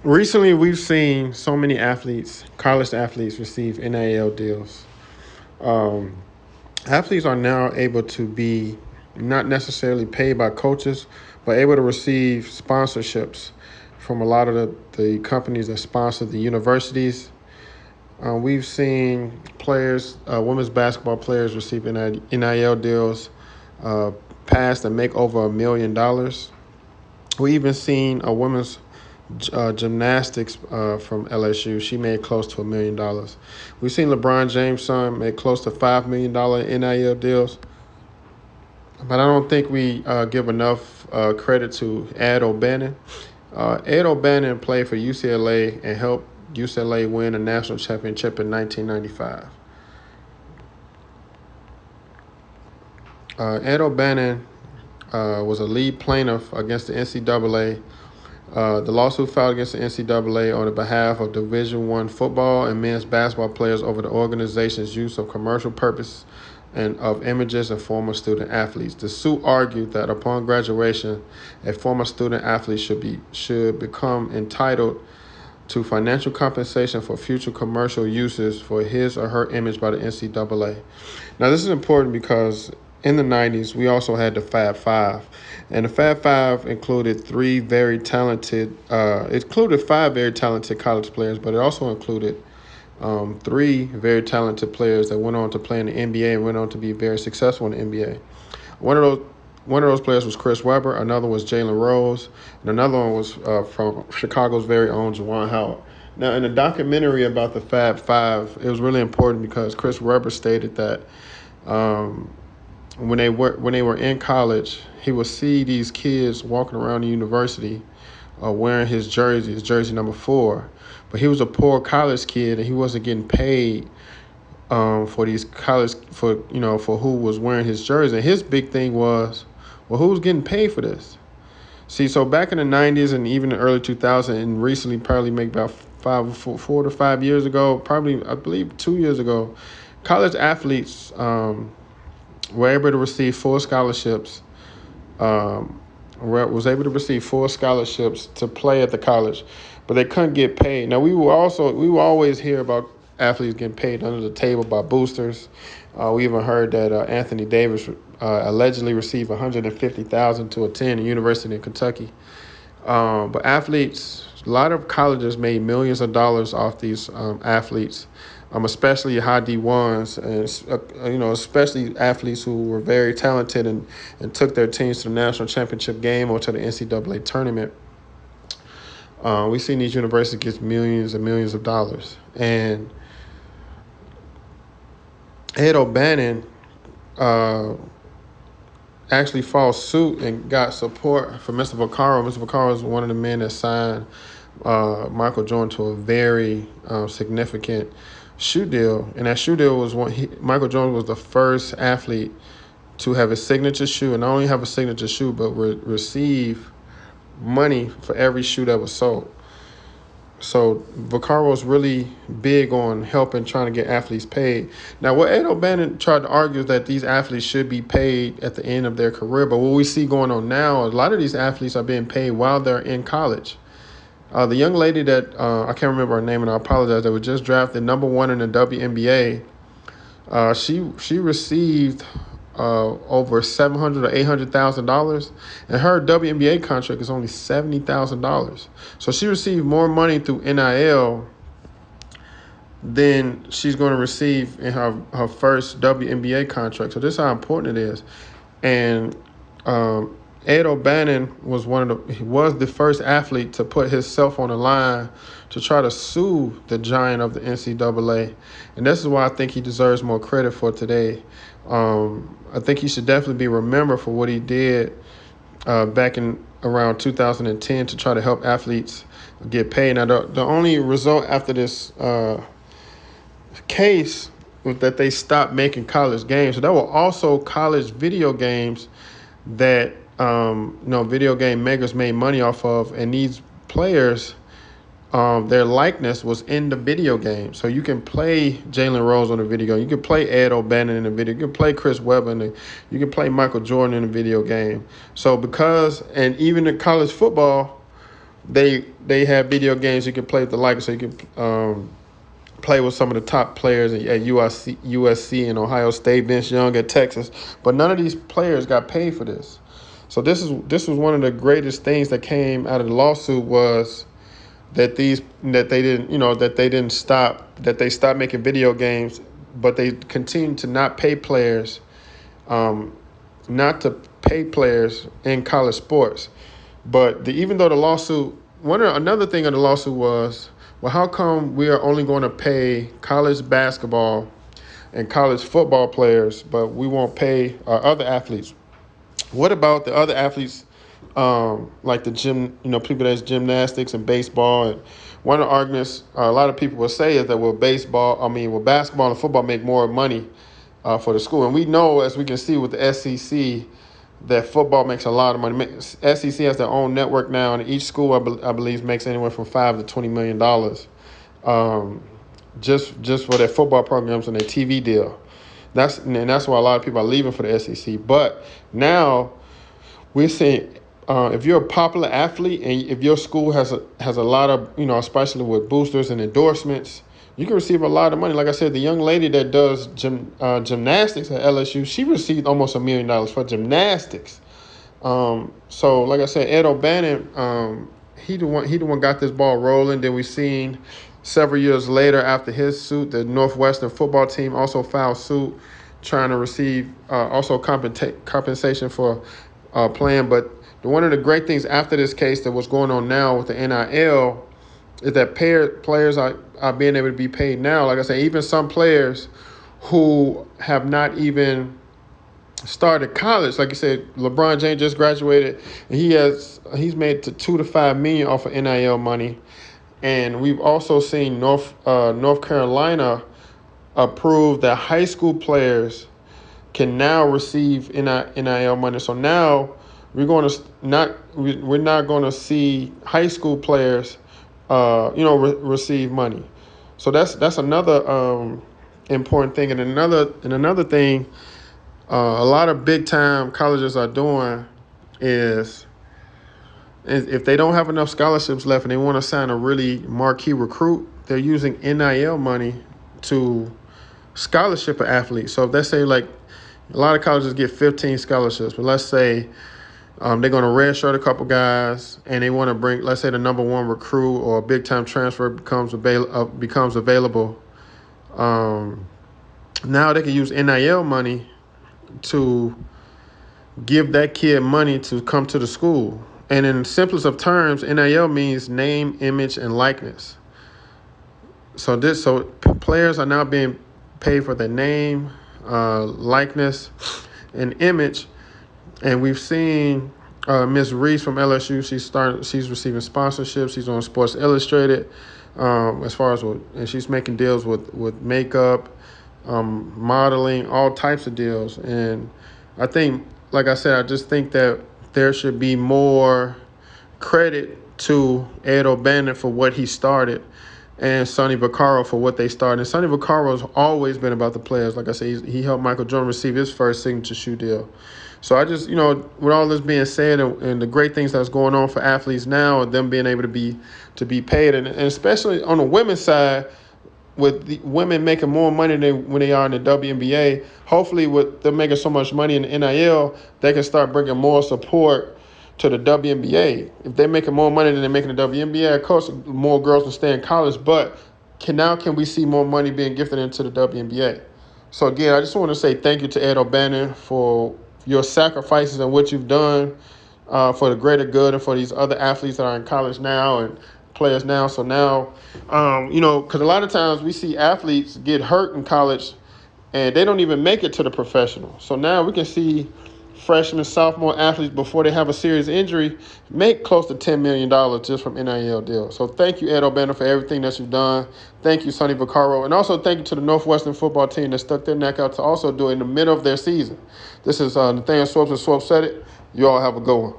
Recently, we've seen so many athletes, college athletes, receive NIL deals. Um, Athletes are now able to be not necessarily paid by coaches, but able to receive sponsorships from a lot of the companies that sponsor the universities. We've seen players, women's basketball players, receive NIL deals, uh, pass that make over $1 million. We even seen a women's gymnastics from LSU. She made close to $1 million. We've seen LeBron James' son make close to $5 million NIL deals. But I don't think we give enough credit to Ed O'Bannon. Ed O'Bannon played for UCLA and helped UCLA win a national championship in 1995. Ed O'Bannon was a lead plaintiff against the NCAA. The lawsuit filed against the NCAA on the behalf of Division I football and men's basketball players over the organization's use of commercial purpose and of images of former student athletes. The suit argued that upon graduation, a former student athlete should become entitled to financial compensation for future commercial uses for his or her image by the NCAA. Now, this is important because in the 90s, we also had the Fab Five. And the Fab Five included five very talented college players, but it also included three very talented players that went on to play in the NBA and went on to be very successful in the NBA. One of those one of those players was Chris Webber. Another was Jalen Rose, and another one was from Chicago's very own Juwan Howard. Now, in the documentary about the Fab Five, it was really important because Chris Webber stated that um, when they were in college, he would see these kids walking around the university wearing his jersey number 4. But he was a poor college kid and he wasn't getting paid for these college for who was wearing his jersey. And his big thing was, well, who's getting paid for this? See, so back in the 90s and even the early 2000s, and recently, probably maybe about 4 to 5 years ago, probably I believe 2 years ago, college athletes were able to receive full scholarships. Was able to receive full scholarships to play at the college, but they couldn't get paid. Now we will always hear about athletes getting paid under the table by boosters. We even heard that Anthony Davis allegedly received $150,000 to attend a university in Kentucky. But athletes, a lot of colleges made millions of dollars off these athletes, especially high D1s, and especially athletes who were very talented and took their teams to the national championship game or to the NCAA tournament. We've seen these universities get millions and millions of dollars. And Ed O'Bannon uh, actually filed suit and got support from Mr. Vaccaro. Mr. Vaccaro is one of the men that signed Michael Jordan to a very significant shoe deal. And that shoe deal was Michael Jordan was the first athlete to have a signature shoe, and not only have a signature shoe, but receive money for every shoe that was sold. So Vaccaro was really big on helping trying to get athletes paid. Now, what Ed O'Bannon tried to argue is that these athletes should be paid at the end of their career. But what we see going on now, a lot of these athletes are being paid while they're in college. The young lady that I can't remember her name, and I apologize, that was just drafted number 1 in the WNBA. She received over $700,000 or $800,000, and her WNBA contract is only $70,000. So she received more money through NIL than she's going to receive in her first WNBA contract. So this is how important it is. And Ed O'Bannon was the first athlete to put himself on the line to try to sue the giant of the NCAA, and this is why I think he deserves more credit for today. I think he should definitely be remembered for what he did back in around 2010 to try to help athletes get paid. Now, the only result after this case was that they stopped making college games. So there were also college video games that video game makers made money off of, and these players, their likeness was in the video game. So you can play Jalen Rose on the video. You can play Ed O'Bannon in the video. You can play Chris Webber you can play Michael Jordan in the video game. So and even in college football, they have video games you can play with the Lakers, so you can play with some of the top players at USC and Ohio State, Vince Young at Texas. But none of these players got paid for this. So this was one of the greatest things that came out of the lawsuit, was that they stopped making video games, but they continued to not pay players, not to pay players in college sports. But even though the lawsuit, another thing of the lawsuit was, well, how come we are only going to pay college basketball and college football players, but we won't pay our other athletes? What about the other athletes, like the people that's gymnastics and baseball? And one of the arguments a lot of people will say is that basketball and football make more money for the school. And we know, as we can see with the SEC, that football makes a lot of money. SEC has their own network now, and each school, I believe, makes anywhere from $5 to $20 million, just for their football programs and their TV deal. That's why a lot of people are leaving for the SEC. But now we're seeing, if you're a popular athlete and if your school has a lot of, especially with boosters and endorsements, you can receive a lot of money. Like I said, the young lady that does gymnastics at LSU, she received almost $1 million for gymnastics. So like I said, Ed O'Bannon, he the one got this ball rolling. Then we seen several years later, after his suit, the Northwestern football team also filed suit, trying to receive also compensation for playing. But one of the great things after this case that was going on now with the NIL is that players are being able to be paid now. Like I said, even some players who have not even started college, like you said, LeBron James just graduated, and he's made to $2 to $5 million off of NIL money. And we've also seen North Carolina approve that high school players can now receive NIL money. So now we're not going to see high school players receive money. So that's another important thing. And another thing a lot of big time colleges are doing is if they don't have enough scholarships left and they want to sign a really marquee recruit, they're using NIL money to scholarship an athlete. So if they say, like, a lot of colleges get 15 scholarships, but let's say they're going to redshirt a couple guys and they want to bring, let's say, the number one recruit or a big time transfer becomes available. Now they can use NIL money to give that kid money to come to the school. And in the simplest of terms, NIL means name, image, and likeness. So players are now being paid for their name, likeness, and image. And we've seen Ms. Reese from LSU. She's receiving sponsorships. She's on Sports Illustrated. And she's making deals with makeup, modeling, all types of deals. And I think, like I said, I just think that there should be more credit to Ed O'Bannon for what he started and Sonny Vaccaro for what they started. And Sonny Vaccaro has always been about the players. Like I said, he helped Michael Jordan receive his first signature shoe deal. So I just, with all this being said and the great things that's going on for athletes now and them being able to be paid, and especially on the women's side, with the women making more money than when they are in the WNBA, hopefully with them making so much money in the NIL, they can start bringing more support to the WNBA. If they're making more money than they're making the WNBA, of course, more girls will stay in college, but can we see more money being gifted into the WNBA? So again, I just want to say thank you to Ed O'Bannon for your sacrifices and what you've done for the greater good and for these other athletes that are in college now and players now. So now, because a lot of times we see athletes get hurt in college and they don't even make it to the professional. So now we can see freshman, sophomore athletes, before they have a serious injury, make close to $10 million just from NIL deals. So thank you, Ed O'Bannon, for everything that you've done. Thank you, Sonny Vaccaro. And also thank you to the Northwestern football team that stuck their neck out to also do it in the middle of their season. This is Nathaniel Swopes, and Swopes said it. You all have a good one.